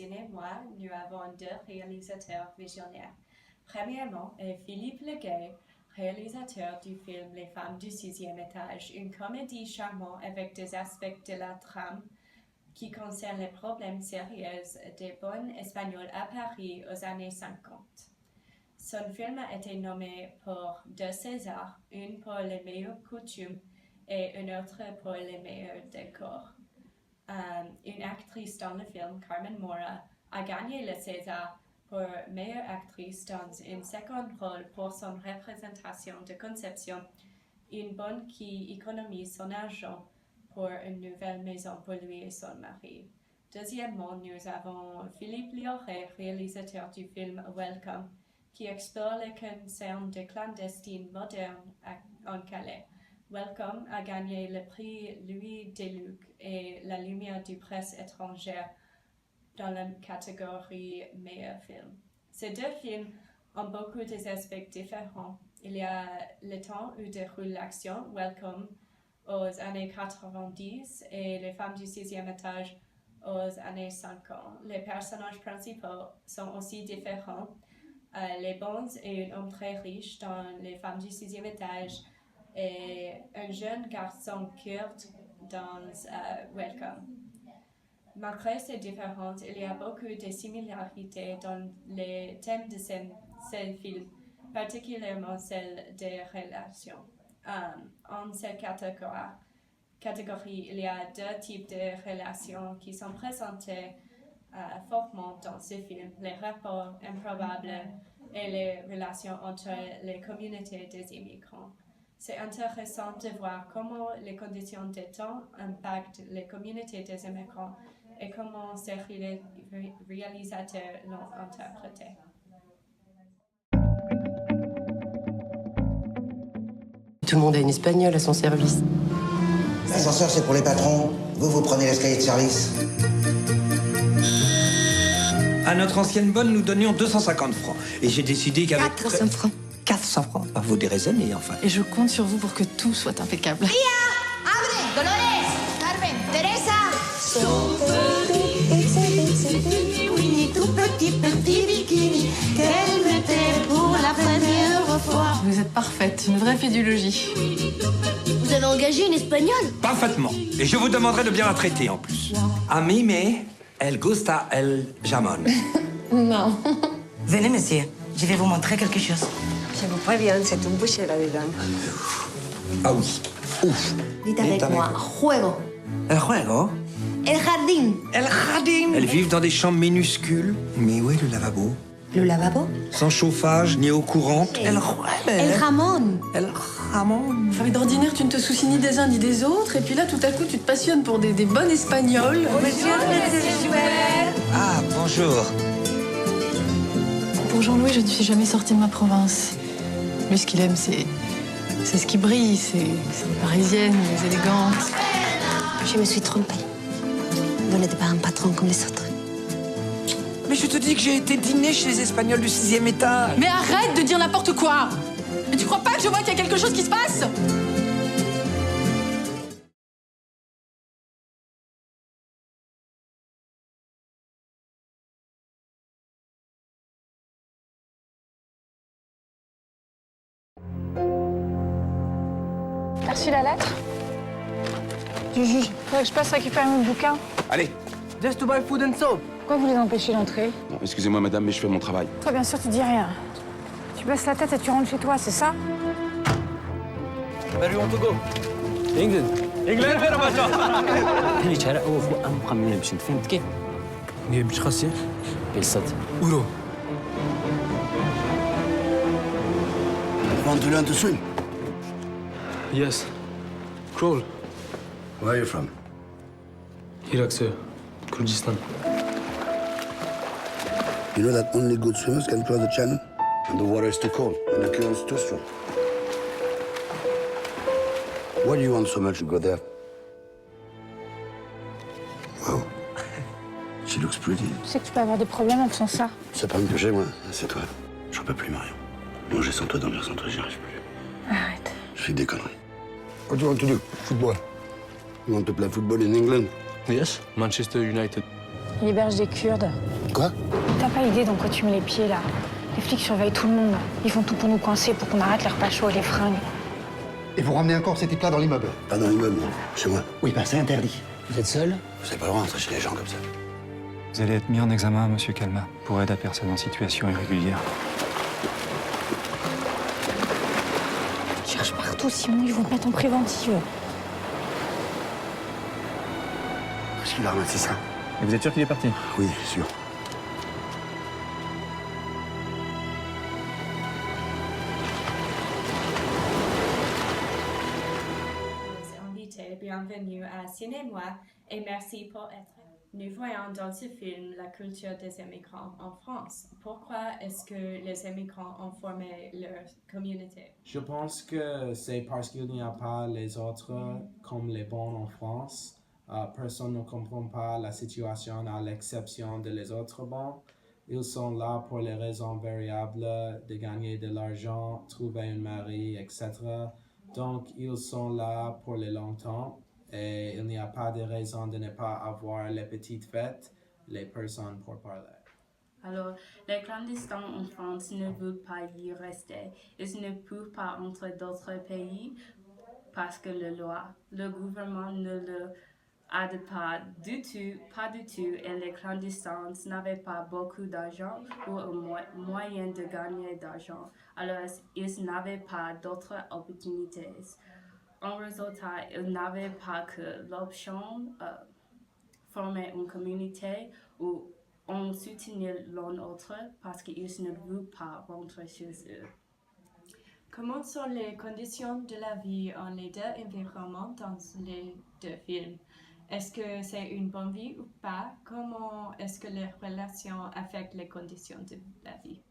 cinéma, nous avons deux réalisateurs visionnaires. Premièrement, Philippe Leguet, réalisateur du film Les femmes du sixième étage, une comédie charmante avec des aspects de la trame qui concernent les problèmes sérieux des bonnes espagnoles à Paris aux années 50. Son film a été nommé pour 2 Césars, une pour les meilleures coutumes et une autre pour les meilleurs décors. Une actrice dans le film, Carmen Mora, a gagné le César pour meilleure actrice dans un second rôle pour son représentation de Conception, une bonne qui économise son argent pour une nouvelle maison pour lui et son mari. Deuxièmement, nous avons Philippe Lioré, réalisateur du film Welcome, qui explore les concerns de clandestines modernes en Calais. Welcome a gagné le prix Louis Deluc et la Lumière du presse étrangère dans la catégorie meilleur film. Ces deux films ont beaucoup d'aspects différents. Il y a le temps où déroule l'action, Welcome, aux années 90 et Les femmes du sixième étage aux années 50. Les personnages principaux sont aussi différents. Les Bonds est un homme très riche dans Les femmes du sixième étage et un jeune garçon kurde dans Welcome. Malgré ces différences, il y a beaucoup de similarités dans les thèmes de ces films, particulièrement celle des relations. En cette catégorie, il y a deux types de relations qui sont présentées fortement dans ce film, les rapports improbables et les relations entre les communautés des immigrants. C'est intéressant de voir comment les conditions de temps impactent les communautés des immigrants et comment ces réalisateurs l'ont interprété. Tout le monde a une espagnole à son service. L'ascenseur, c'est pour les patrons. Vous prenez l'escalier de service. À notre ancienne bonne, nous donnions 250 francs. Et j'ai décidé qu'avec... 400 francs. 400 francs. Bah, vous déraisonnez, enfin. Et je compte sur vous pour que tout soit impeccable. Mia, abre, Dolores, Carmen, Teresa. Son petit Winnie, tout petit bikini, qu'elle mettait pour la première fois. Vous êtes parfaite, une vraie fédulogie. Vous avez engagé une espagnole? Parfaitement. Et je vous demanderai de bien la traiter, en plus. A mí me el gusta el jamón. Non. Venez, monsieur. Je vais vous montrer quelque chose. Je vous préviens, c'est une bouchée là-dedans. Ah oui. Ouf. Dites avec moi, juego. El juego. El jardín. El jardín. Elles vivent dans des chambres minuscules. Mais où est le lavabo? Le lavabo? Sans chauffage, ni eau courante. El jamón. El jamón. Mais d'ordinaire, tu ne te soucies ni des uns ni des autres, et puis là, tout à coup, tu te passionnes pour des bonnes espagnoles. Ah, bonjour. Pour Jean-Louis, je ne suis jamais sortie de ma province. Lui, ce qu'il aime, c'est ce qui brille, c'est les parisiennes, les élégantes. Je me suis trompée. Vous n'êtes pas un patron comme les autres. Mais je te dis que j'ai été dîner chez les Espagnols du 6e étage. Mais arrête de dire n'importe quoi! Mais tu crois pas que je vois qu'il y a quelque chose qui se passe? T'as reçu la lettre? Du juge. Faudrait que je passe récupérer mon bouquin. Allez. Just to buy food and soap. Pourquoi vous les empêchez d'entrer? Non, excusez-moi, madame, mais je fais mon travail. Toi, bien sûr, tu dis rien. Tu baisses la tête et tu rentres chez toi, c'est ça? Where do you want to go? England. England فين باشا؟ اللي شارع هو فوق مقام باش انت فهمت كيف؟ باش خاصيه؟ بالصد. ورو. Want to learn to swim? Yes. Crawl. Where are you from? Iraq, sir. Kurdistan. You know that only good swimmers can cross the channel? And the water is too cold, and the current is too strong. Why do you want so much to go there? Wow. She looks pretty. Tu sais que tu peux avoir des problèmes en faisant ça. C'est pas un que j'ai, moi. C'est toi. J'en peux plus, Marion. Manger sans toi, dormir sans toi, j'y arrive plus. Arrête. Je fais des conneries. What do you want to do? Football. You want to play football in England? Yes. Manchester United. Il héberge des Kurdes. Quoi? T'as pas idée dans quoi tu mets les pieds, là? Les flics surveillent tout le monde. Ils font tout pour nous coincer, pour qu'on arrête les repas chauds et les fringues. Et vous ramenez encore ces types-là dans l'immeuble? Pas dans l'immeuble, non. Chez moi. Oui, ben c'est interdit. Vous êtes seul? C'est pas le droit d'entrer chez les gens comme ça. Vous allez être mis en examen, monsieur Calma, pour aide à personne en situation irrégulière. Tu cherches partout, Simon, ils vont te mettre en préventive. Est-ce qu'il a ramassé ça? Et vous êtes sûr qu'il est parti? Oui, sûr. Les invités, bienvenue à Cinémoi et merci pour être là. Nous voyons dans ce film la culture des immigrants en France. Pourquoi est-ce que les immigrants ont formé leur communauté? Je pense que c'est parce qu'il n'y a pas les autres comme les bons en France. Personne ne comprend pas la situation à l'exception de les autres bons. Ils sont là pour les raisons variables de gagner de l'argent, trouver un mari, etc. Donc, ils sont là pour le longtemps et il n'y a pas de raison de ne pas avoir les petites fêtes, les personnes pour parler. Alors, les clandestins en France ne veulent pas y rester. Ils ne peuvent pas entrer d'autres pays parce que le gouvernement ne le aide pas du tout, et les clandestins n'avaient pas beaucoup d'argent ou un moyen de gagner d'argent. Alors, ils n'avaient pas d'autres opportunités. En résultat, ils n'avaient pas que l'option de former une communauté ou on soutenir l'un autre parce qu'ils ne veulent pas rentrer chez eux. Comment sont les conditions de la vie en les deux environnements dans les deux films? Est-ce que c'est une bonne vie ou pas? Comment est-ce que les relations affectent les conditions de la vie?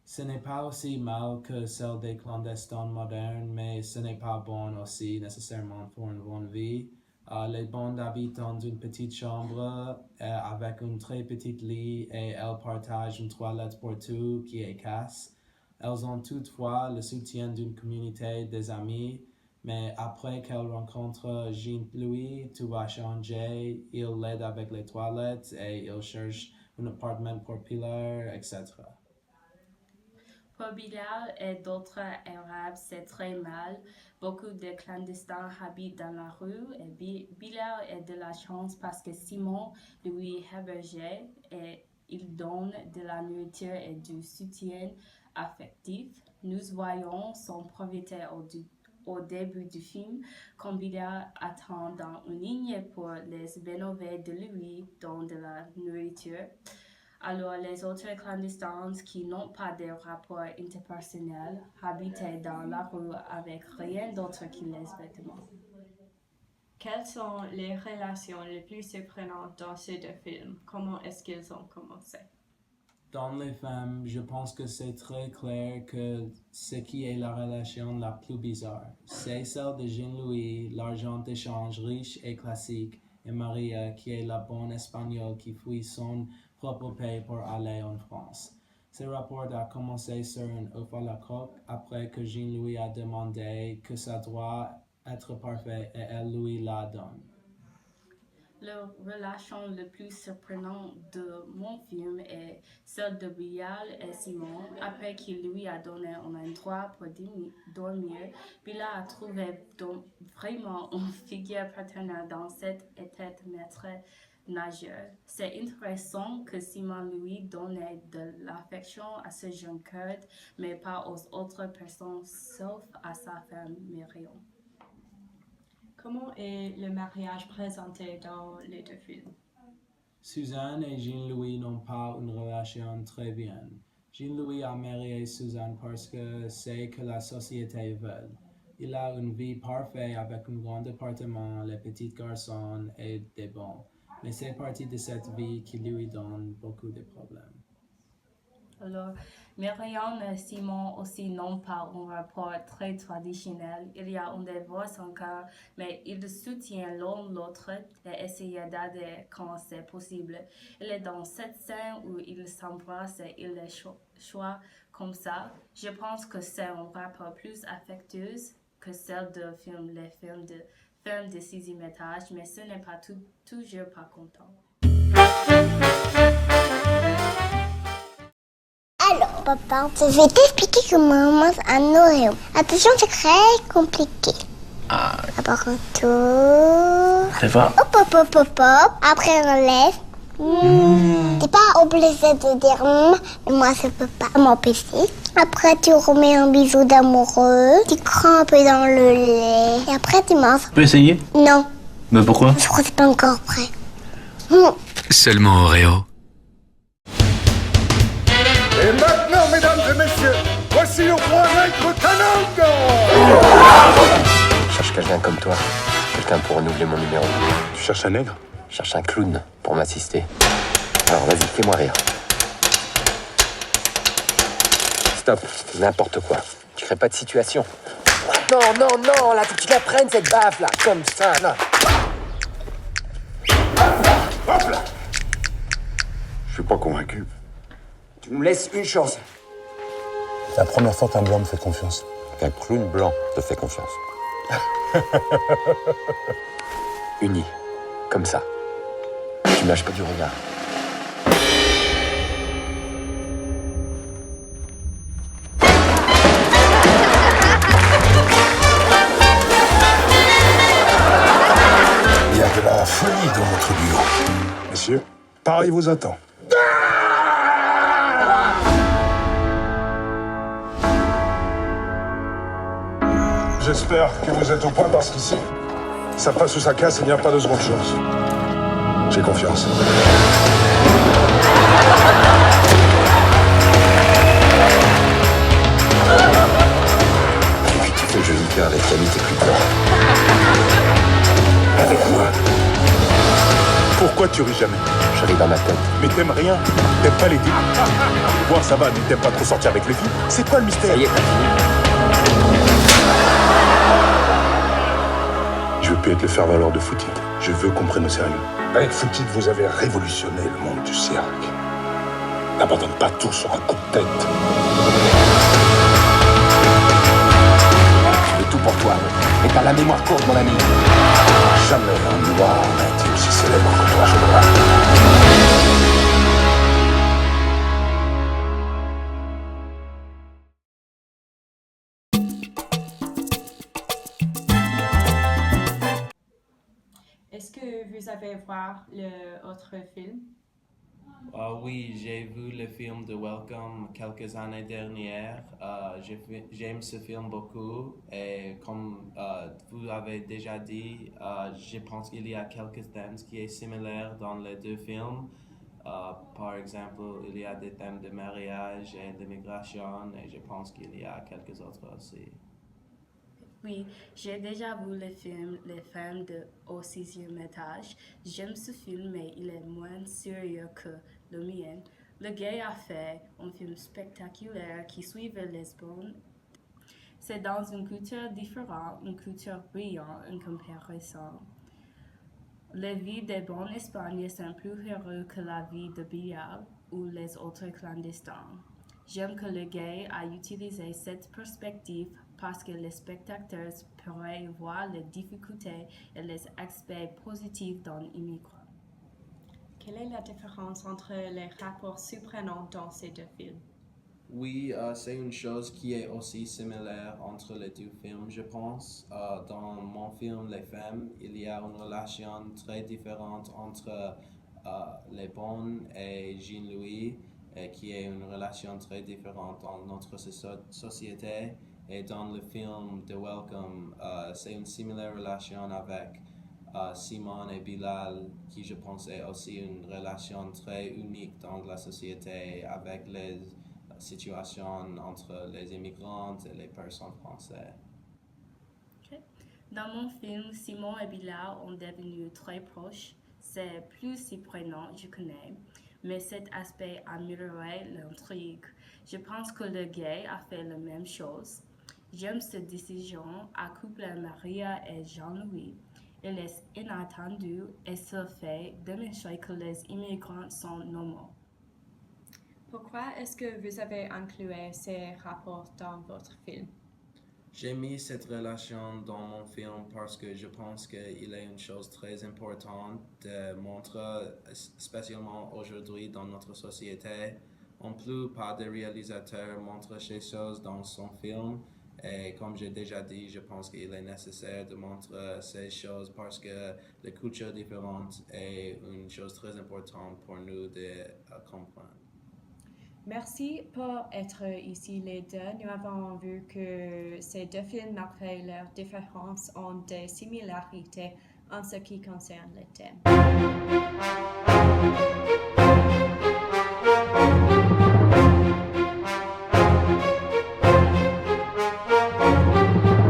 Ce n'est pas aussi mal que celle des clandestins modernes, mais ce n'est pas bon aussi nécessairement pour une bonne vie. Les bondes habitent dans une petite chambre avec un très petit lit et elles partagent une toilette pour tout qui est casse. Elles ont toutefois le soutien d'une communauté des amis, mais après qu'elles rencontrent Jean-Louis, tout va changer. Il l'aide avec les toilettes et il cherche un appartement pour Pilar, etc. Pour Bilal et d'autres Arabes, c'est très mal. Beaucoup de clandestins habitent dans la rue et Bilal a de la chance parce que Simon lui hébergeait et il donne de la nourriture et du soutien affectif. Nous voyons son profiter au début du film, quand Bilal attend dans une ligne pour les bénévoles de lui donner de la nourriture. Alors, les autres clandestins qui n'ont pas de rapport interpersonnel habitaient dans la rue avec rien d'autre que les vêtements. Quelles sont les relations les plus surprenantes dans ces deux films? Comment est-ce qu'ils ont commencé? Dans les femmes, je pense que c'est très clair que ce qui est la relation la plus bizarre, c'est celle de Jean-Louis, l'argent d'échange riche et classique, et Maria, qui est la bonne espagnole qui fuit son propre pays pour aller en France. Ce rapport a commencé sur un œuf à la coque après que Jean-Louis a demandé que ça doit être parfait et elle lui la donne. La relation la plus surprenante de mon film est celle de Bilal et Simon. Après qu'il lui a donné un endroit pour dormir, Bilal a trouvé vraiment une figure paternelle dans cet état maître nageur. C'est intéressant que Simon lui donnait de l'affection à ce jeune Kurde, mais pas aux autres personnes sauf à sa femme Myriam. Comment est le mariage présenté dans les deux films? Suzanne et Jean-Louis n'ont pas une relation très bien. Jean-Louis a marié Suzanne parce que c'est que la société veut. Il a une vie parfaite avec un grand appartement, les petits garçons et des bons. Mais c'est partie de cette vie qui lui donne beaucoup de problèmes. Alors, Myriam et Simon aussi n'ont pas un rapport très traditionnel. Il y a un divorce encore, mais ils soutiennent l'un l'autre et essayent d'aider quand c'est possible. Il est dans cette scène où ils s'embrassent et ils les choisissent comme ça. Je pense que c'est un rapport plus affectueux que celle de les films de sixième étage, mais ce n'est pas toujours pas content. Papa, je vais t'expliquer comment on mange un Oreo. Attention, c'est très compliqué. D'abord on tourne. Eva. Hop, hop, hop, hop, hop. Après on lève. T'es pas obligé de dire mais moi je peux pas m'empêcher. Après tu remets un bisou d'amoureux, tu crampes dans le lait et après tu manges. Tu peux essayer? Non. Mais pourquoi? Je crois que c'est pas encore prêt. Seulement Oreo. Et maintenant, mesdames et messieurs, voici le roi maître Kananga. Je cherche quelqu'un comme toi. Quelqu'un pour renouveler mon numéro. Tu cherches un nègre? Je cherche un clown pour m'assister. Alors vas-y, fais-moi rire. Stop, n'importe quoi. Tu crées pas de situation. Non, non, non, là, faut que tu la prennes cette baffe, là, comme ça, là. Hop là. Je suis pas convaincu. Tu nous laisses une chance. C'est la première fois qu'un blanc me fait confiance. Qu'un clown blanc te fait confiance. Uni, comme ça. Tu lâches pas du regard. Il y a de la folie dans votre duo. Messieurs, Paris vous attend. J'espère que vous êtes au point parce qu'ici, ça passe ou ça casse, il n'y a pas de seconde chance. J'ai confiance. Et puis tu fais le joli cœur avec Camille, t'es plus peur. Avec moi. Pourquoi tu ris jamais? Je ris dans ma tête. Mais t'aimes rien. T'aimes pas les filles. Voir ça va, mais t'aimes pas trop sortir avec les filles. C'est quoi le mystère? Ça y est, t'as fini. Je veux plus être le faire-valoir de Footit. Je veux qu'on prenne au sérieux. Avec Footit, vous avez révolutionné le monde du cirque. N'abandonne pas tout sur un coup de tête. Je veux tout pour toi, mais t'as la mémoire courte, mon ami. Jamais un noir n'a été aussi célèbre que toi, je crois. Est-ce que vous avez vu l'autre film? Oui, j'ai vu le film de Welcome quelques années dernières. J'aime ce film beaucoup et comme vous avez déjà dit, je pense qu'il y a quelques thèmes qui sont similaires dans les deux films. Par exemple, il y a des thèmes de mariage et d'immigration et je pense qu'il y a quelques autres aussi. Oui, j'ai déjà vu le film Les femmes au 6e étage. J'aime ce film, mais il est moins sérieux que le mien. Le gars a fait un film spectaculaire qui suit les lesbiennes. C'est dans une culture différente, une culture brillante en comparaison. La vie des bons Espagnols sont plus heureux que la vie de Bilal ou les autres clandestins. J'aime que le gay a utilisé cette perspective parce que les spectateurs pourraient voir les difficultés et les aspects positifs d'un immigrant. Quelle est la différence entre les rapports surprenants dans ces deux films? Oui, c'est une chose qui est aussi similaire entre les deux films, je pense. Dans mon film Les Femmes, il y a une relation très différente entre les bonnes et Jean-Louis, qui est une relation très différente dans notre société. Et dans le film The Welcome, c'est une similaire relation avec Simon et Bilal, qui je pense est aussi une relation très unique dans la société avec les situations entre les immigrants et les personnes françaises. Okay. Dans mon film, Simon et Bilal ont devenu très proches. C'est plus surprenant, je connais, mais cet aspect a amélioré l'intrigue. Je pense que le gay a fait la même chose. J'aime cette décision à coupler Maria et Jean-Louis. Il est inattendu et ce fait démontrer que les immigrants sont normaux. Pourquoi est-ce que vous avez inclus ces rapports dans votre film? J'ai mis cette relation dans mon film parce que je pense qu'il est une chose très importante de montrer, spécialement aujourd'hui dans notre société. En plus, pas de réalisateur montre ces choses dans son film. Et comme j'ai déjà dit, je pense qu'il est nécessaire de montrer ces choses parce que la culture différente est une chose très importante pour nous de comprendre. Merci pour être ici les deux. Nous avons vu que ces deux films, malgré leurs différences, ont des similarités en ce qui concerne le thème.